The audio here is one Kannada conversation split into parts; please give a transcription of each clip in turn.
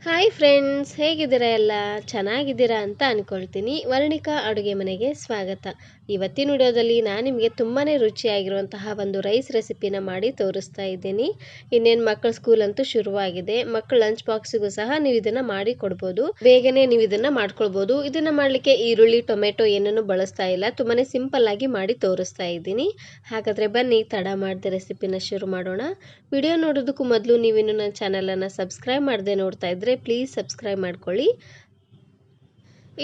ಹಾಯ್ ಫ್ರೆಂಡ್ಸ್, ಹೇಗಿದ್ದೀರಾ? ಎಲ್ಲ ಚೆನ್ನಾಗಿದ್ದೀರಾ ಅಂತ ಅಂದ್ಕೊಳ್ತೀನಿ. ವರ್ಣಿಕಾ ಅಡುಗೆ ಮನೆಗೆ ಸ್ವಾಗತ. ಇವತ್ತಿನ ವಿಡಿಯೋದಲ್ಲಿ ನಾನು ನಿಮಗೆ ತುಂಬಾ ರುಚಿಯಾಗಿರುವಂತಹ ಒಂದು ರೈಸ್ ರೆಸಿಪಿನ ಮಾಡಿ ತೋರಿಸ್ತಾ ಇದ್ದೀನಿ. ಇನ್ನೇನು ಮಕ್ಕಳ ಸ್ಕೂಲ್ ಅಂತೂ ಶುರುವಾಗಿದೆ. ಮಕ್ಕಳ ಲಂಚ್ ಬಾಕ್ಸಿಗೂ ಸಹ ನೀವು ಇದನ್ನು ಮಾಡಿ ಕೊಡ್ಬೋದು. ಬೇಗನೆ ನೀವು ಇದನ್ನು ಮಾಡ್ಕೊಳ್ಬೋದು. ಇದನ್ನು ಮಾಡಲಿಕ್ಕೆ ಈರುಳ್ಳಿ, ಟೊಮೆಟೊ ಏನನ್ನು ಬಳಸ್ತಾ ಇಲ್ಲ. ತುಂಬಾ ಸಿಂಪಲ್ ಆಗಿ ಮಾಡಿ ತೋರಿಸ್ತಾ ಇದ್ದೀನಿ. ಹಾಗಾದರೆ ಬನ್ನಿ, ತಡ ಮಾಡದೆ ರೆಸಿಪಿನ ಶುರು ಮಾಡೋಣ. ವಿಡಿಯೋ ನೋಡೋದಕ್ಕೂ ಮೊದಲು ನೀವಿನ್ನು ನನ್ನ ಚಾನಲನ್ನು ಸಬ್ಸ್ಕ್ರೈಬ್ ಮಾಡದೆ ನೋಡ್ತಾ ಇದ್ದರೆ ಪ್ಲೀಸ್ ಸಬ್ಸ್ಕ್ರೈಬ್ ಮಾಡ್ಕೊಳ್ಳಿ.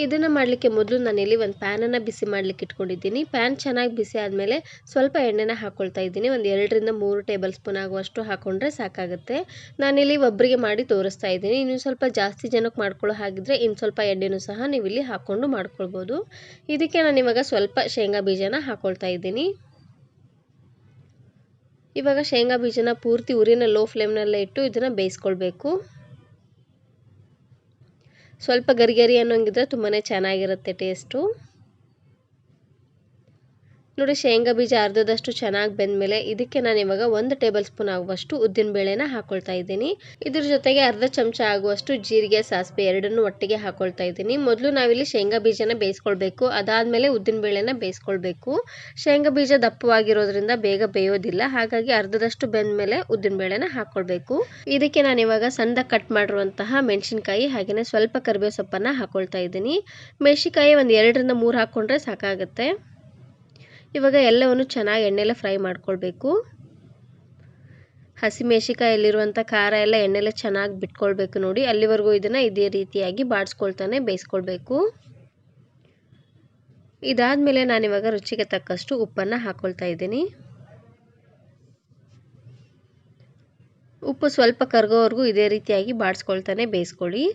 ಇದನ್ನು ಮಾಡಲಿಕ್ಕೆ ಮೊದಲು ನಾನಿಲ್ಲಿ ಒಂದು ಪ್ಯಾನನ್ನು ಬಿಸಿ ಮಾಡಲಿಕ್ಕೆ ಇಟ್ಕೊಂಡಿದ್ದೀನಿ. ಪ್ಯಾನ್ ಚೆನ್ನಾಗಿ ಬಿಸಿ ಆದಮೇಲೆ ಸ್ವಲ್ಪ ಎಣ್ಣೆನ ಹಾಕ್ಕೊಳ್ತಾ ಇದ್ದೀನಿ. ಒಂದು 2-3 ಟೇಬಲ್ ಸ್ಪೂನ್ ಆಗುವಷ್ಟು ಹಾಕ್ಕೊಂಡ್ರೆ ಸಾಕಾಗುತ್ತೆ. ನಾನಿಲ್ಲಿ ಒಬ್ಬರಿಗೆ ಮಾಡಿ ತೋರಿಸ್ತಾ ಇದ್ದೀನಿ. ಇನ್ನು ಸ್ವಲ್ಪ ಜಾಸ್ತಿ ಜನಕ್ಕೆ ಮಾಡ್ಕೊಳ್ಳೋ ಹಾಗಿದ್ರೆ ಇನ್ನು ಸ್ವಲ್ಪ ಎಣ್ಣೆನೂ ಸಹ ನೀವು ಇಲ್ಲಿ ಹಾಕ್ಕೊಂಡು ಮಾಡ್ಕೊಳ್ಬೋದು. ಇದಕ್ಕೆ ನಾನು ಇವಾಗ ಸ್ವಲ್ಪ ಶೇಂಗಾ ಬೀಜನ ಹಾಕ್ಕೊಳ್ತಾ ಇದ್ದೀನಿ. ಇವಾಗ ಶೇಂಗಾ ಬೀಜನ ಪೂರ್ತಿ ಉರಿನ ಲೋ ಫ್ಲೇಮ್ನಲ್ಲೇ ಇಟ್ಟು ಇದನ್ನು ಬೇಯಿಸ್ಕೊಳ್ಬೇಕು. ಸ್ವಲ್ಪ ಗರಿ ಅನ್ನೋಂಗಿದ್ರೆ ತುಂಬಾ ಚೆನ್ನಾಗಿರುತ್ತೆ ಟೇಸ್ಟು. ನೋಡಿ, ಶೇಂಗಾ ಬೀಜ ಅರ್ಧದಷ್ಟು ಚೆನ್ನಾಗಿ ಬೆಂದಮೇಲೆ ಇದಕ್ಕೆ ನಾನು ಇವಾಗ 1 ಟೇಬಲ್ ಸ್ಪೂನ್ ಆಗುವಷ್ಟು ಉದ್ದಿನ ಬೇಳೆನ ಹಾಕ್ಕೊಳ್ತಾ ಇದ್ದೀನಿ. ಇದ್ರ ಜೊತೆಗೆ ಅರ್ಧ ಚಮಚ ಆಗುವಷ್ಟು ಜೀರಿಗೆ, ಸಾಸಿವೆ ಎರಡನ್ನೂ ಒಟ್ಟಿಗೆ ಹಾಕ್ಕೊಳ್ತಾ ಇದ್ದೀನಿ. ಮೊದಲು ನಾವಿಲ್ಲಿ ಶೇಂಗಾ ಬೀಜನ ಬೇಯಿಸ್ಕೊಳ್ಬೇಕು. ಅದಾದಮೇಲೆ ಉದ್ದಿನ ಬೇಳೆನ ಬೇಯಿಸ್ಕೊಳ್ಬೇಕು. ಶೇಂಗಾ ಬೀಜ ದಪ್ಪವಾಗಿರೋದ್ರಿಂದ ಬೇಗ ಬೇಯೋದಿಲ್ಲ. ಹಾಗಾಗಿ ಅರ್ಧದಷ್ಟು ಬೆಂದಮೇಲೆ ಉದ್ದಿನ ಬೇಳೆನ ಹಾಕ್ಕೊಳ್ಬೇಕು. ಇದಕ್ಕೆ ನಾನು ಇವಾಗ ಸಣ್ಣದಾಗಿ ಕಟ್ ಮಾಡಿರುವಂತಹ ಮೆಣಸಿನಕಾಯಿ ಹಾಗೆಯೇ ಸ್ವಲ್ಪ ಕರಿಬೇವು ಸೊಪ್ಪನ್ನು ಹಾಕ್ಕೊಳ್ತಾ ಇದ್ದೀನಿ. ಮೆಣಸಿನಕಾಯಿ ಒಂದು 2-3 ಹಾಕ್ಕೊಂಡ್ರೆ ಸಾಕಾಗುತ್ತೆ. ಇವಾಗ ಎಲ್ಲವನ್ನು ಚೆನ್ನಾಗಿ ಎಣ್ಣೆಲೆ ಫ್ರೈ ಮಾಡ್ಕೊಳ್ಬೇಕು. ಹಸಿಮೆಣಸಿನಕಾಯಲ್ಲಿರುವಂಥ ಖಾರ ಎಲ್ಲ ಎಣ್ಣೆಲೆ ಚೆನ್ನಾಗಿ ಬಿಟ್ಕೊಳ್ಬೇಕು. ನೋಡಿ, ಅಲ್ಲಿವರೆಗೂ ಇದನ್ನು ಇದೇ ರೀತಿಯಾಗಿ ಬಾಡಿಸ್ಕೊಳ್ತಾನೆ ಬೇಯಿಸ್ಕೊಳ್ಬೇಕು. ಇದಾದಮೇಲೆ ನಾನಿವಾಗ ರುಚಿಗೆ ತಕ್ಕಷ್ಟು ಉಪ್ಪನ್ನು ಹಾಕ್ಕೊಳ್ತಾ ಇದ್ದೀನಿ. ಉಪ್ಪು ಸ್ವಲ್ಪ ಕರಗೋವರೆಗೂ ಇದೇ ರೀತಿಯಾಗಿ ಬಾಡಿಸ್ಕೊಳ್ತಾನೆ ಬೇಯಿಸ್ಕೊಳ್ಳಿ.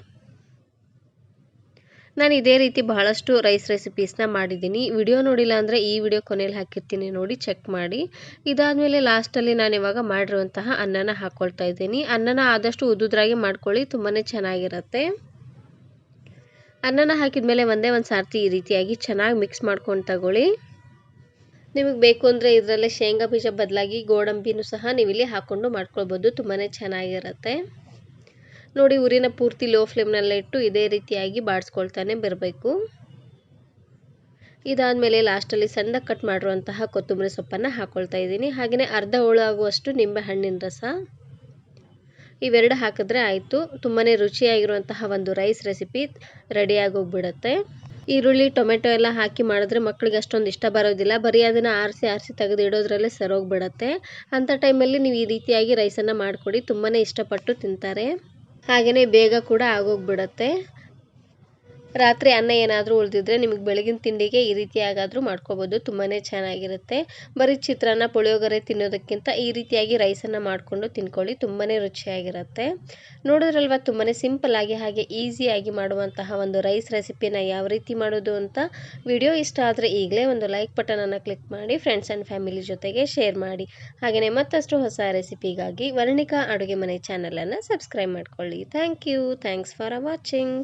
ನಾನು ಇದೇ ರೀತಿ ಬಹಳಷ್ಟು ರೈಸ್ ರೆಸಿಪೀಸ್ನ ಮಾಡಿದ್ದೀನಿ. ವಿಡಿಯೋ ನೋಡಿಲ್ಲ ಅಂದರೆ ಈ ವಿಡಿಯೋ ಕೊನೆಯಲ್ಲಿ ಹಾಕಿರ್ತೀನಿ, ನೋಡಿ ಚೆಕ್ ಮಾಡಿ. ಇದಾದಮೇಲೆ ಲಾಸ್ಟಲ್ಲಿ ನಾನು ಇವಾಗ ಮಾಡಿರುವಂತಹ ಅನ್ನನ ಹಾಕ್ಕೊಳ್ತಾ ಇದ್ದೀನಿ. ಅನ್ನನ ಆದಷ್ಟು ಉದ್ದುದ್ರಾಗಿ ಮಾಡ್ಕೊಳ್ಳಿ, ತುಂಬಾ ಚೆನ್ನಾಗಿರುತ್ತೆ. ಅನ್ನನ ಹಾಕಿದ ಮೇಲೆ ಒಂದೇ ಒಂದು ಸಾರ್ತಿ ಈ ರೀತಿಯಾಗಿ ಚೆನ್ನಾಗಿ ಮಿಕ್ಸ್ ಮಾಡ್ಕೊಂಡು ತಗೊಳ್ಳಿ. ನಿಮಗೆ ಬೇಕು ಅಂದರೆ ಇದರಲ್ಲೇ ಶೇಂಗಾ ಬೀಜ ಬದಲಾಗಿ ಗೋಡಂಬಿನೂ ಸಹ ನೀವಿಲ್ಲಿ ಹಾಕ್ಕೊಂಡು ಮಾಡ್ಕೊಳ್ಬೋದು, ತುಂಬಾ ಚೆನ್ನಾಗಿರುತ್ತೆ. ನೋಡಿ, ಉರಿನ ಪೂರ್ತಿ ಲೋ ಫ್ಲೇಮ್ನಲ್ಲೇ ಇಟ್ಟು ಇದೇ ರೀತಿಯಾಗಿ ಬಾಡಿಸ್ಕೊಳ್ತಾನೆ ಬರಬೇಕು. ಇದಾದಮೇಲೆ ಲಾಸ್ಟಲ್ಲಿ ಸಣ್ಣದಾಗಿ ಕಟ್ ಮಾಡಿರುವಂತಹ ಕೊತ್ತಂಬರಿ ಸೊಪ್ಪನ್ನು ಹಾಕ್ಕೊಳ್ತಾ ಇದ್ದೀನಿ. ಹಾಗೆಯೇ ಅರ್ಧ ಹೋಳು ಆಗುವಷ್ಟು ನಿಂಬೆ ಹಣ್ಣಿನ ರಸ. ಇವೆರಡು ಹಾಕಿದ್ರೆ ಆಯಿತು. ತುಂಬಾ ರುಚಿಯಾಗಿರುವಂತಹ ಒಂದು ರೈಸ್ ರೆಸಿಪಿ ರೆಡಿಯಾಗಿ ಹೋಗ್ಬಿಡುತ್ತೆ. ಈರುಳ್ಳಿ, ಟೊಮೆಟೊ ಎಲ್ಲ ಹಾಕಿ ಮಾಡಿದ್ರೆ ಮಕ್ಕಳಿಗೆ ಅಷ್ಟೊಂದು ಇಷ್ಟ ಬರೋದಿಲ್ಲ. ಬರೀ ಅದನ್ನು ಆರಿಸಿ ತೆಗೆದು ಇಡೋದ್ರಲ್ಲೇ ಸರೋಗ್ಬಿಡುತ್ತೆ. ಅಂಥ ಟೈಮಲ್ಲಿ ನೀವು ಈ ರೀತಿಯಾಗಿ ರೈಸನ್ನು ಮಾಡಿಕೊಡಿ, ತುಂಬಾ ಇಷ್ಟಪಟ್ಟು ತಿಂತಾರೆ. ಹಾಗೆಯೇ ಬೇಗ ಕೂಡ ಆಗೋಗ್ಬಿಡುತ್ತೆ. ರಾತ್ರಿ ಅನ್ನ ಏನಾದರೂ ಉಳಿದಿದ್ರೆ ನಿಮಗೆ ಬೆಳಗಿನ ತಿಂಡಿಗೆ ಈ ರೀತಿಯಾಗಾದರೂ ಮಾಡ್ಕೋಬೋದು, ತುಂಬಾ ಚೆನ್ನಾಗಿರುತ್ತೆ. ಬರೀ ಚಿತ್ರಾನ್ನ, ಪುಳಿಯೋಗರೆ ತಿನ್ನೋದಕ್ಕಿಂತ ಈ ರೀತಿಯಾಗಿ ರೈಸನ್ನು ಮಾಡಿಕೊಂಡು ತಿನ್ಕೊಳ್ಳಿ, ತುಂಬಾ ರುಚಿಯಾಗಿರುತ್ತೆ. ನೋಡಿದ್ರಲ್ವ, ತುಂಬಾ ಸಿಂಪಲ್ಲಾಗಿ ಹಾಗೆ ಈಸಿಯಾಗಿ ಮಾಡುವಂತಹ ಒಂದು ರೈಸ್ ರೆಸಿಪಿನ ಯಾವ ರೀತಿ ಮಾಡೋದು ಅಂತ. ವಿಡಿಯೋ ಇಷ್ಟ ಆದರೆ ಈಗಲೇ ಒಂದು ಲೈಕ್ ಬಟನನ್ನು ಕ್ಲಿಕ್ ಮಾಡಿ, ಫ್ರೆಂಡ್ಸ್ ಆ್ಯಂಡ್ ಫ್ಯಾಮಿಲಿ ಜೊತೆಗೆ ಶೇರ್ ಮಾಡಿ. ಹಾಗೆಯೇ ಮತ್ತಷ್ಟು ಹೊಸ ರೆಸಿಪಿಗಾಗಿ ವರ್ಣಿಕಾ ಅಡುಗೆ ಮನೆ ಚಾನಲನ್ನು ಸಬ್ಸ್ಕ್ರೈಬ್ ಮಾಡ್ಕೊಳ್ಳಿ. Thanks for watching.